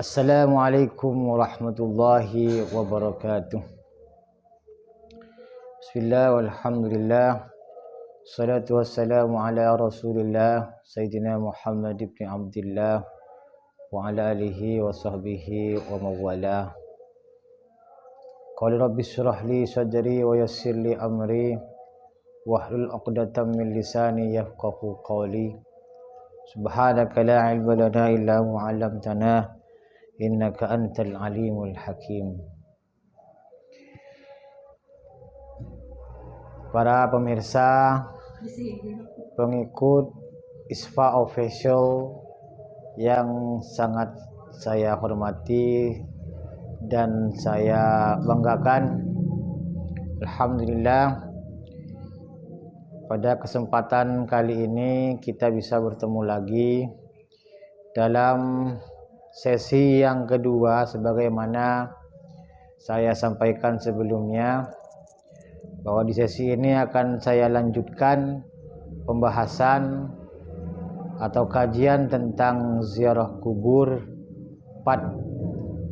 Assalamualaikum warahmatullahi wabarakatuh. Bismillah walhamdulillah. Salatu wassalamu ala Rasulillah Sayyidina Muhammad ibn Abdullah wa ala alihi wa sahbihi wa mawalah. Qala rabbi shrah li sadri wa yassir li amri wahlul 'uqdatam min lisani yafqahu qawli. Subhanaka la ilma lana illa ma 'allamtana innaka antal alimul hakim. Para pemirsa, pengikut ISFA Official yang sangat saya hormati dan saya banggakan, alhamdulillah pada kesempatan kali ini kita bisa bertemu lagi dalam sesi yang kedua, sebagaimana saya sampaikan sebelumnya bahwa di sesi ini akan saya lanjutkan pembahasan atau kajian tentang ziarah kubur part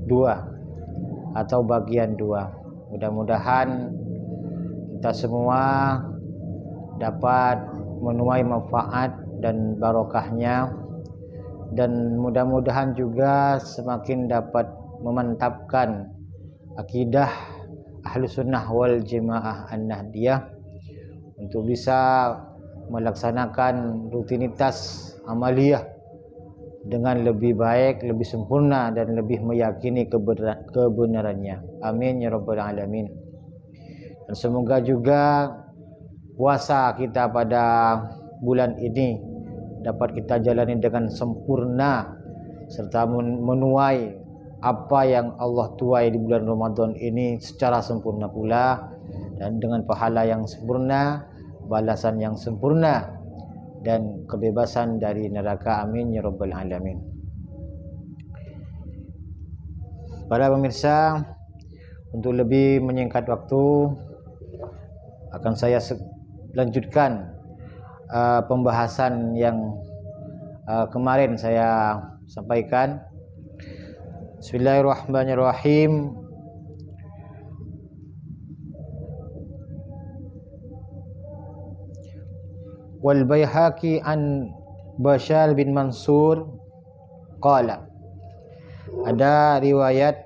2 atau bagian 2. Mudah-mudahan kita semua dapat menuai manfaat dan barokahnya, dan mudah-mudahan juga semakin dapat memantapkan akidah Ahlus Sunnah wal Jamaah An-Nahdiyah untuk bisa melaksanakan rutinitas amaliyah dengan lebih baik, lebih sempurna dan lebih meyakini kebenarannya. Amin ya rabbal alamin. Dan semoga juga puasa kita pada bulan ini dapat kita jalani dengan sempurna serta menuai apa yang Allah tuai di bulan Ramadan ini secara sempurna pula, dan dengan pahala yang sempurna, balasan yang sempurna, dan kebebasan dari neraka. Amin ya rabbal alamin. Para pemirsa, untuk lebih menyingkat waktu akan saya lanjutkan pembahasan yang kemarin saya sampaikan. Bismillahirrahmanirrahim. Wal Baihaqi an Bashar bin Mansur qala. Ada riwayat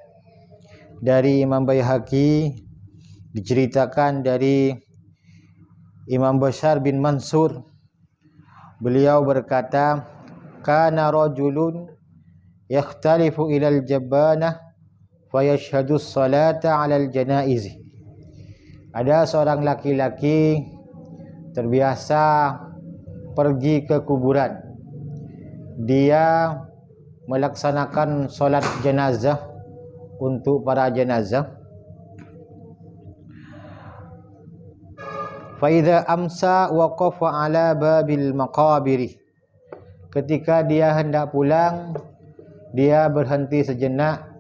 dari Imam Baihaqi, diceritakan dari Imam Bashar bin Mansur. Beliau berkata, kana rajulun yakhtalifu ilal jabbanah fayashhadu salata alal janaiz. Ada seorang laki-laki terbiasa pergi ke kuburan. Dia melaksanakan solat jenazah untuk para jenazah. Faidha amsa waqafa ala babil maqabiri. Ketika dia hendak pulang, dia berhenti sejenak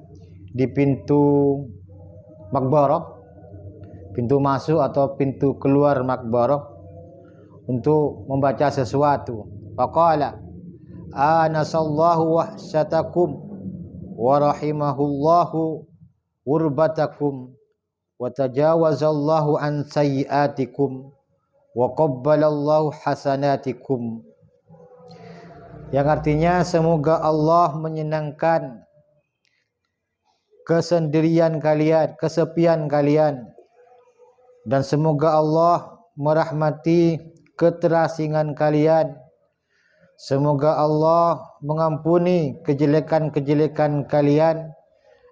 di pintu makbarah, pintu masuk atau pintu keluar makbarah, untuk membaca sesuatu. Faqala anasallahu wahsyatakum wa rahimahullahu wurbatakum wa tajawazallahu an sayyiatikum wa qabbalallahu hasanatikum. Yang artinya, semoga Allah menyenangkan kesendirian kalian, kesepian kalian, dan semoga Allah merahmati keterasingan kalian. Semoga Allah mengampuni kejelekan-kejelekan kalian,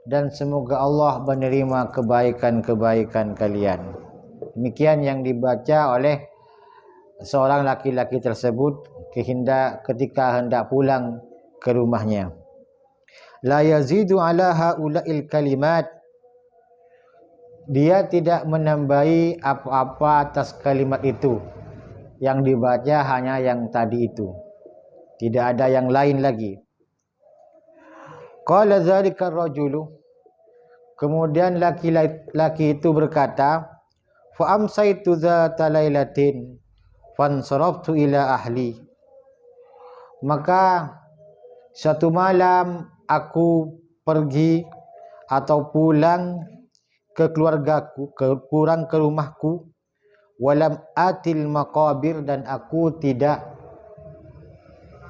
dan semoga Allah menerima kebaikan-kebaikan kalian. Demikian yang dibaca oleh seorang laki-laki tersebut ketika hendak pulang ke rumahnya. La yazidu ala haula'il kalimat. Dia tidak menambahi apa-apa atas kalimat itu. Yang dibaca hanya yang tadi itu. Tidak ada yang lain lagi. Qala dzalika ar-rajulu. Kemudian laki-laki itu berkata, fa amsaitu dzata lailatin fansaraftu ila ahli. Maka satu malam aku pergi atau pulang ke keluargaku, pulang ke rumahku, walam atil maqabir, dan aku tidak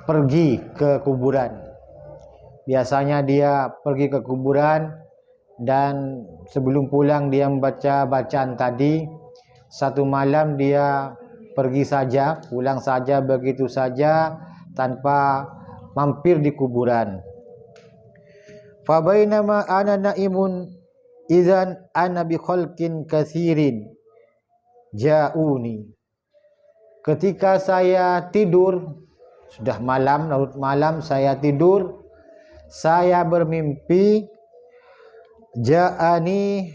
pergi ke kuburan. Biasanya dia pergi ke kuburan dan sebelum pulang dia membaca bacaan tadi. Satu malam dia pergi saja, pulang saja begitu saja tanpa mampir di kuburan. Fa bainama ana naimun idzan ana bi khalqin katsirin ja'uni. Ketika saya tidur, sudah malam, larut malam, saya tidur, saya bermimpi ja'ani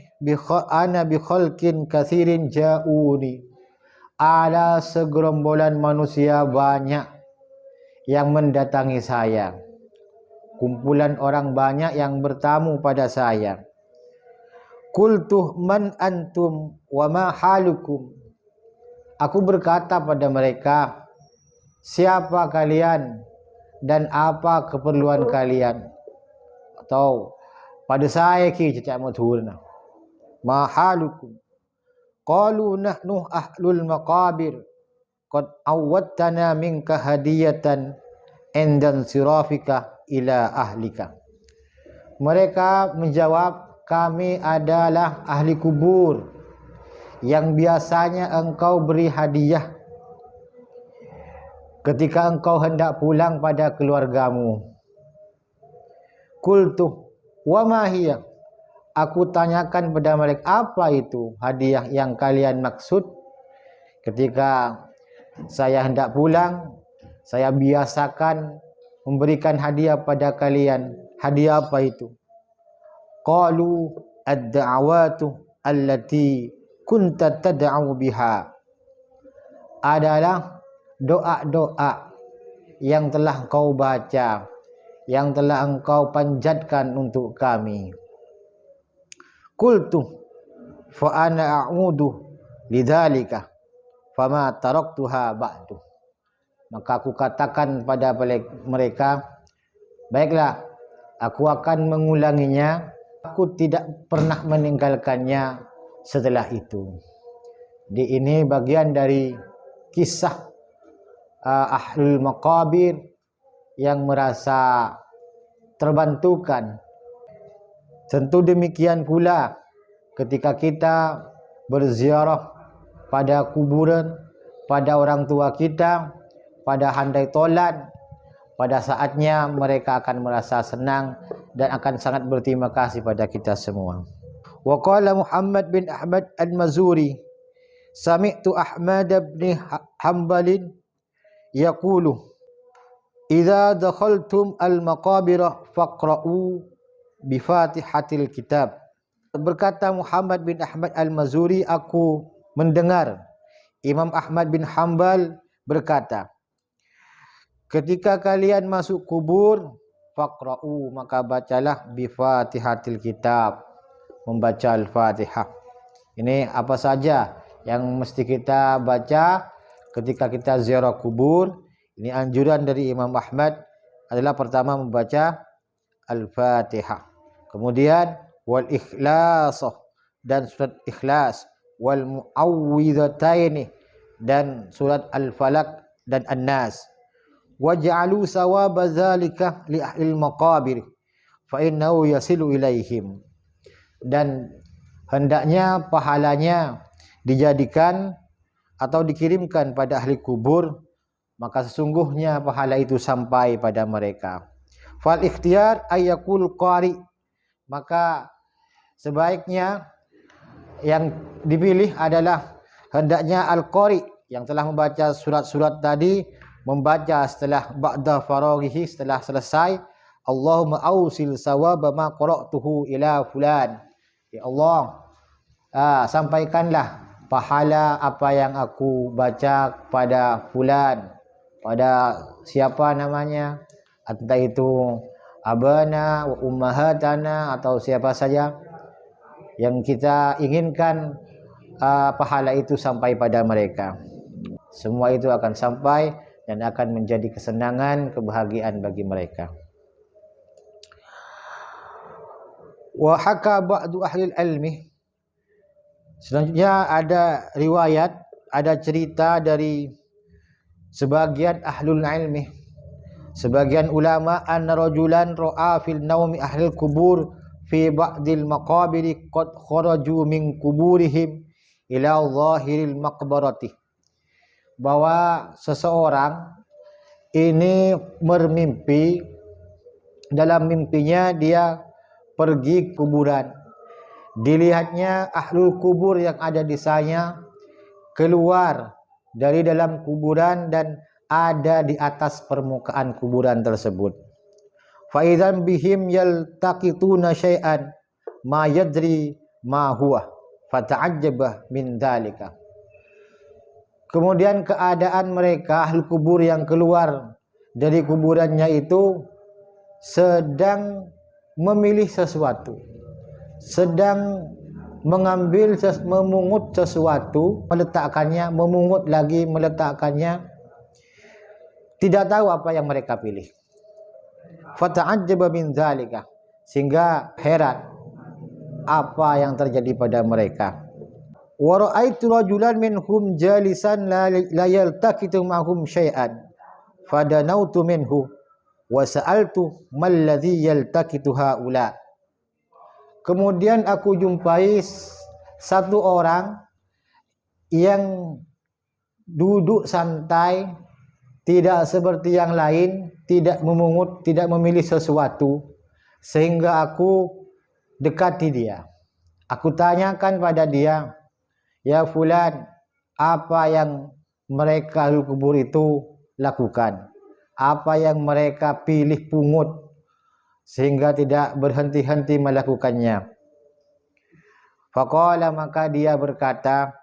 ana bi khalqin katsirin ja'uni. Ada segerombolan manusia banyak yang mendatangi saya. Kumpulan orang banyak yang bertamu pada saya. Qultu man antum wa ma halukum. Aku berkata pada mereka, siapa kalian dan apa keperluan kalian? Atau pada saya ki cecak mathurna. Ma halukum? Qalu nahnu ahlul maqabir qad awwattana minka hadiyatan indan sirafika ila ahlika. Mereka menjawab, kami adalah ahli kubur yang biasanya engkau beri hadiah ketika engkau hendak pulang pada keluargamu. Qultu wa ma hiya? Aku tanyakan pada mereka, apa itu hadiah yang kalian maksud? Ketika saya hendak pulang, saya biasakan memberikan hadiah pada kalian. Hadiah apa itu? Qalu ad-da'awatu allati kunta tad'u biha. Adalah doa-doa yang telah kau baca, yang telah engkau panjatkan untuk kami. Qultu fa ana a'udu lidzalika fama taraktuha ba'du. Maka aku katakan pada mereka, baiklah, aku akan mengulanginya, aku tidak pernah meninggalkannya setelah itu. Di ini bagian dari kisah ahlul maqabir yang merasa terbantukan. Tentu demikian pula ketika kita berziarah pada kuburan, pada orang tua kita, pada handai tolan, pada saatnya mereka akan merasa senang dan akan sangat berterima kasih pada kita semua. Wa qala Muhammad bin Ahmad al-Mazuri, sami'tu Ahmad bin Hanbal yaqulu, idza dakhaltum al-maqabira faqra'u bi Fatihatil Kitab. Berkata Muhammad bin Ahmad al-Mazuri, aku mendengar Imam Ahmad bin Hanbal berkata, ketika kalian masuk kubur, faqra'u, maka bacalah bi Fatihatil Kitab, membaca Al-Fatihah. Ini apa saja yang mesti kita baca ketika kita ziarah kubur. Ini anjuran dari Imam Ahmad adalah pertama membaca Al-Fatihah. Kemudian wal ikhlas, dan surat Ikhlas, wal muawwidhataini, dan surat Al-Falaq dan An-Nas. Waj'alu sawaba dzalika li ahlil maqabir fa innahu yasilu ilaihim. Dan hendaknya pahalanya dijadikan atau dikirimkan pada ahli kubur, maka sesungguhnya pahala itu sampai pada mereka. Fal ikhtiyar ayyakul qari, maka sebaiknya yang dipilih adalah hendaknya al-qari yang telah membaca surat-surat tadi, membaca setelah ba'da faraghihi, setelah selesai, Allahumma ausil sawaba ma qara'tuhu ila fulan. Ya Allah, sampaikanlah pahala apa yang aku baca pada fulan, pada siapa namanya, entah itu abana wa ummahatana atau siapa saja yang kita inginkan pahala itu sampai pada mereka. Semua itu akan sampai dan akan menjadi kesenangan, kebahagiaan bagi mereka. Wa haka ba'du ahli ilmi. Selanjutnya ada riwayat, ada cerita dari sebagian ahlul ilmi, sebagian ulama, anna rajulan ra'a fil naumi ahlul kubur fi ba'dil maqabiri qad kharaju min kuburihim ila zahiril maqbarati, bahwa seseorang ini bermimpi, dalam mimpinya dia pergi kuburan, dilihatnya ahlul kubur yang ada di sana keluar dari dalam kuburan dan ada di atas permukaan kuburan tersebut. Fa idzan bihim yaltaqituna syai'an ma yadri ma huwa fata'ajjaba min dzalika. Kemudian keadaan mereka ahli kubur yang keluar dari kuburannya itu sedang memilih sesuatu, sedang mengambil memungut sesuatu, meletakkannya, memungut lagi, meletakkannya, tidak tahu apa yang mereka pilih. Fata'ajjaba min dzalika, sehingga heran apa yang terjadi pada mereka. Wa ra'aitu rajulan minhum jalisan la yaltaqitu ma'hum syai'an fadanautu minhu wa sa'altu mal ladzi yaltaqitu haula. Kemudian aku jumpai satu orang yang duduk santai, tidak seperti yang lain, tidak memungut, tidak memilih sesuatu, sehingga aku dekati dia. Aku tanyakan pada dia, ya fulan, apa yang mereka ahli kubur itu lakukan? Apa yang mereka pilih pungut sehingga tidak berhenti-henti melakukannya? Faqala, maka dia berkata,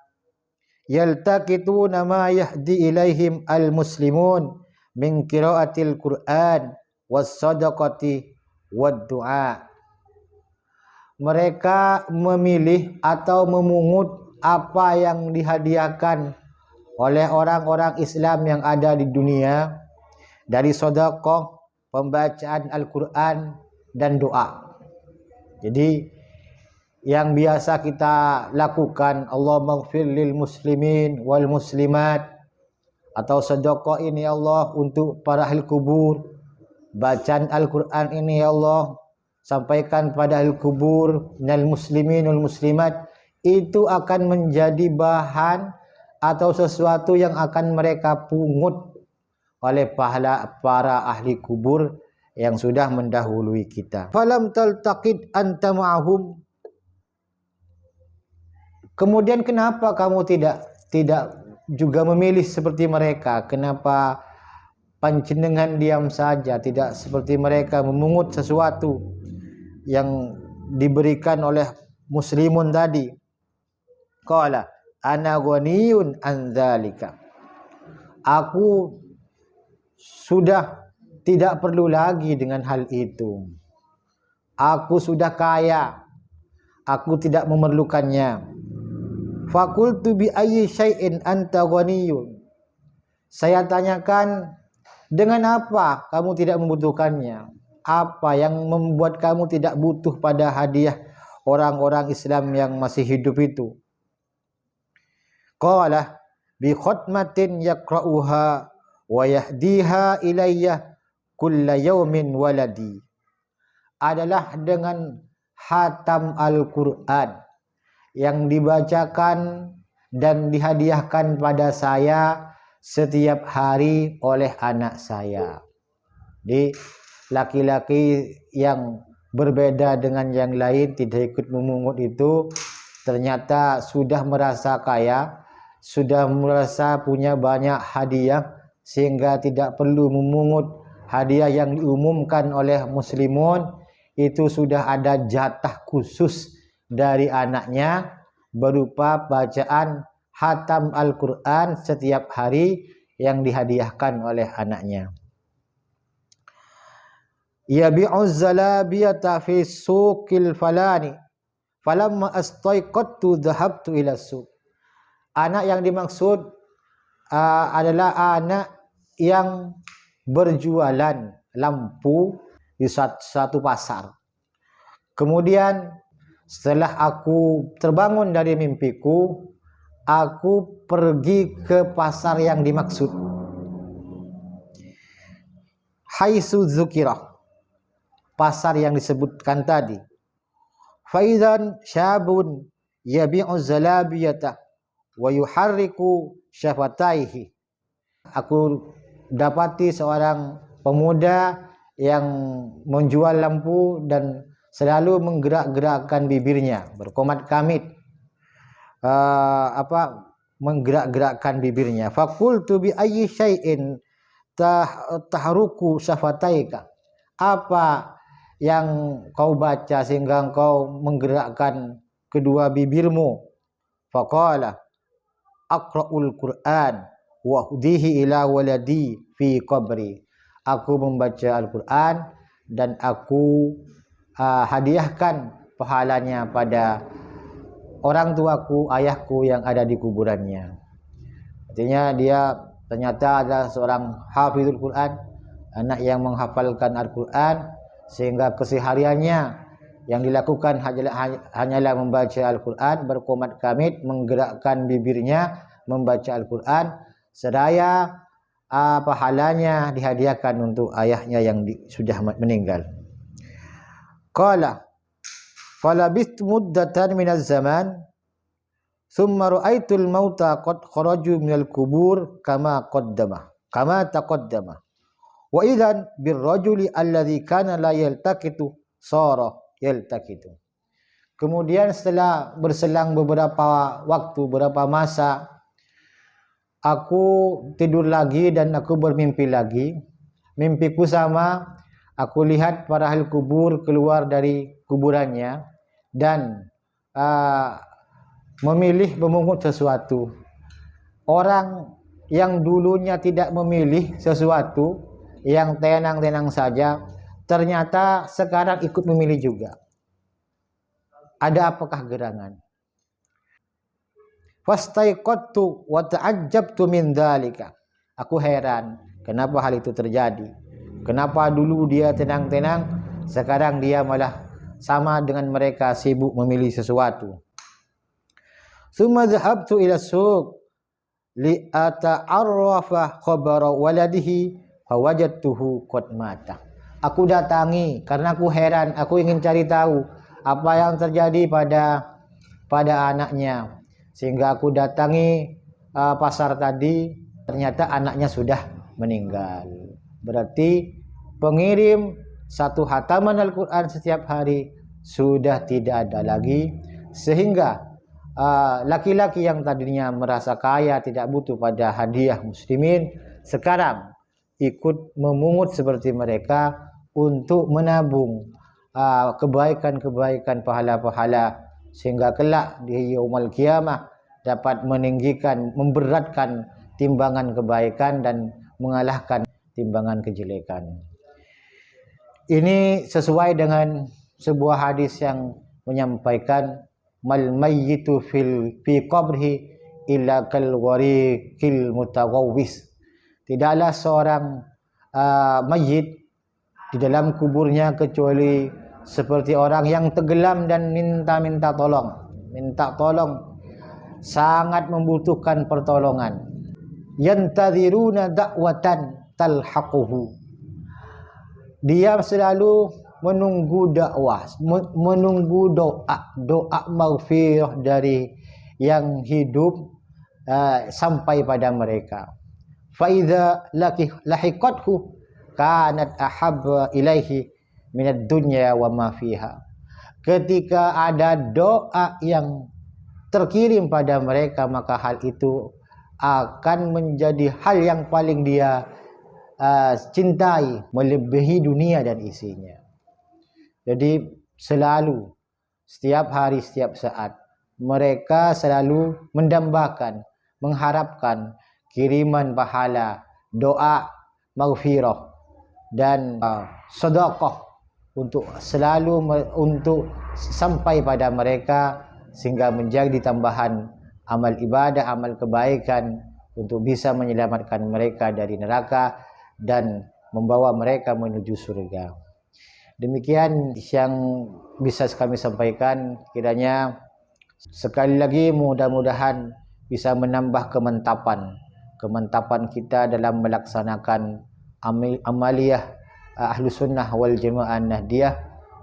yaltaqituna ma yahdi ilaihim al-muslimun min qiraatil Qur'an was sadaqati wad du'a. Mereka memilih atau memungut apa yang dihadiahkan oleh orang-orang Islam yang ada di dunia dari sedekah, pembacaan Al-Qur'an dan doa. Jadi yang biasa kita lakukan, Allahumma ighfir lil muslimin wal muslimat, atau sedekah ini ya Allah untuk para ahli kubur, bacaan Al-Qur'an ini ya Allah sampaikan pada ahli kubur minal muslimin wal muslimat, itu akan menjadi bahan atau sesuatu yang akan mereka pungut oleh para ahli kubur yang sudah mendahului kita. Falam taltaqid anta ma'hum. Kemudian kenapa kamu tidak juga memilih seperti mereka? Kenapa panjenengan diam saja, tidak seperti mereka memungut sesuatu yang diberikan oleh muslimun tadi? Qala ana ghaniyun an dzalika. Aku sudah tidak perlu lagi dengan hal itu. Aku sudah kaya. Aku tidak memerlukannya. Fakultu bi ayyi syai'in anta ghaniyun. Saya tanyakan, dengan apa kamu tidak membutuhkannya? Apa yang membuat kamu tidak butuh pada hadiah orang-orang Islam yang masih hidup itu? Qala bi khatmatin yaqra'uha wa yahdiha ilayya kulla yaumin waladi. Adalah dengan khatam Al-Qur'an yang dibacakan dan dihadiahkan pada saya setiap hari oleh anak saya. Di laki-laki yang berbeda dengan yang lain, tidak ikut memungut itu, ternyata sudah merasa kaya, sudah merasa punya banyak hadiah, sehingga tidak perlu memungut hadiah yang diumumkan oleh muslimun. Itu sudah ada jatah khusus dari anaknya berupa bacaan khatam Al-Qur'an setiap hari yang dihadiahkan oleh anaknya. Yabi'uz zalabiyata fi suqil falani falamma astaiqattu dhahabtu ila suq. Anak yang dimaksud adalah anak yang berjualan lampu di satu pasar. Kemudian setelah aku terbangun dari mimpiku, aku pergi ke pasar yang dimaksud. Haitsu dzukira, pasar yang disebutkan tadi. Faidan syabun yabi'u zalabiyata wa yuharriku syafataihi. Aku dapati seorang pemuda yang menjual lampu dan selalu menggerak-gerakkan bibirnya, berkomat kamit, menggerak-gerakkan bibirnya. Faqultu bi ayyi syai'in tahruku syafataika. Apa yang kau baca sehingga engkau menggerakkan kedua bibirmu? Faqala aqra'ul Qur'an wa uhdihi ila waladi fi qabri. Aku membaca Al-Qur'an dan aku hadiahkan pahalanya pada orang tuaku, ayahku yang ada di kuburannya. Artinya dia ternyata adalah seorang hafizul Quran, anak yang menghafalkan Al-Quran, sehingga kesehariannya yang dilakukan hanyalah membaca Al-Quran, berkomat kamit, menggerakkan bibirnya, membaca Al-Quran, seraya pahalanya dihadiahkan untuk ayahnya yang sudah meninggal. Qala falabistu muddatan minaz zaman thumma ra'aitul mauta qad kharaju minal kubur kama taqaddama wa idzan birrajuli alladhi kana la yaltaqitu sara yaltaqitu. Kemudian setelah berselang beberapa waktu, beberapa masa, aku tidur lagi dan aku bermimpi lagi. Mimpiku sama, aku lihat para ahli kubur keluar dari kuburannya dan memilih memungut sesuatu. Orang yang dulunya tidak memilih sesuatu, yang tenang-tenang saja, ternyata sekarang ikut memilih juga. Ada apakah gerangan? Fastaiqattu wa ta'ajjabtu min dzalika. Aku heran, kenapa hal itu terjadi? Kenapa dulu dia tenang-tenang, sekarang dia malah sama dengan mereka sibuk memilih sesuatu. Tsumma dhahabtu ila suq li ata'arrafa khabara waladihi fawajadtuhu qad mata. Aku datangi karena aku heran, aku ingin cari tahu apa yang terjadi pada anaknya, sehingga aku datangi pasar tadi, ternyata anaknya sudah meninggal. Berarti pengirim satu hataman Al-Quran setiap hari sudah tidak ada lagi, sehingga laki-laki yang tadinya merasa kaya, tidak butuh pada hadiah muslimin, sekarang ikut memungut seperti mereka untuk menabung kebaikan-kebaikan, pahala-pahala, sehingga kelak di yaumul qiyamah dapat meninggikan, memberatkan timbangan kebaikan dan mengalahkan timbangan kejelekan. Ini sesuai dengan sebuah hadis yang menyampaikan mal mayyitu fi qabrihi illa kal wariqil mutawawwis. Tidaklah seorang mayit di dalam kuburnya kecuali seperti orang yang tenggelam dan minta tolong, sangat membutuhkan pertolongan. Yantadhiruna da'watan talhaquhu. Dia selalu menunggu dakwah, menunggu doa maghfirah dari yang hidup sampai pada mereka. Fa idza lahiqathu kanat ahabba ilaihi minad dunya wa ma fiha. Ketika ada doa yang terkirim pada mereka, maka hal itu akan menjadi hal yang paling dia cintai, melebihi dunia dan isinya. Jadi selalu, setiap hari, setiap saat, mereka selalu mendambakan, mengharapkan kiriman pahala, doa maghfirah dan sedekah untuk selalu untuk sampai pada mereka, sehingga menjadi tambahan amal ibadah, amal kebaikan untuk bisa menyelamatkan mereka dari neraka dan membawa mereka menuju surga. Demikian yang bisa kami sampaikan. Kiranya sekali lagi mudah-mudahan bisa menambah kemantapan kita dalam melaksanakan amaliyah Ahlus Sunnah wal Jamaah Nahdiyah,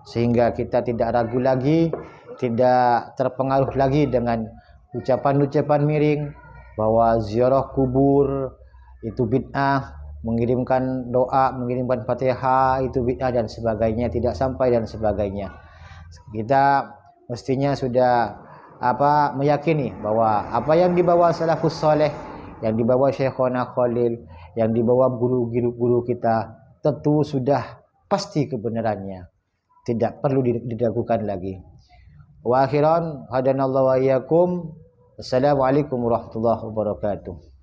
sehingga kita tidak ragu lagi, tidak terpengaruh lagi dengan ucapan-ucapan miring bahwa ziarah kubur itu bid'ah, mengirimkan doa, mengirimkan Fatihah itu bid'ah dan sebagainya, tidak sampai dan sebagainya. Kita mestinya sudah meyakini bahwa apa yang dibawa salafus saleh, yang dibawa Syekhona Khalil, yang dibawa guru-guru kita tentu sudah pasti kebenarannya, tidak perlu diragukan lagi. Wa akhiran hadanallahu wa iyyakum. Assalamualaikum warahmatullahi wabarakatuh.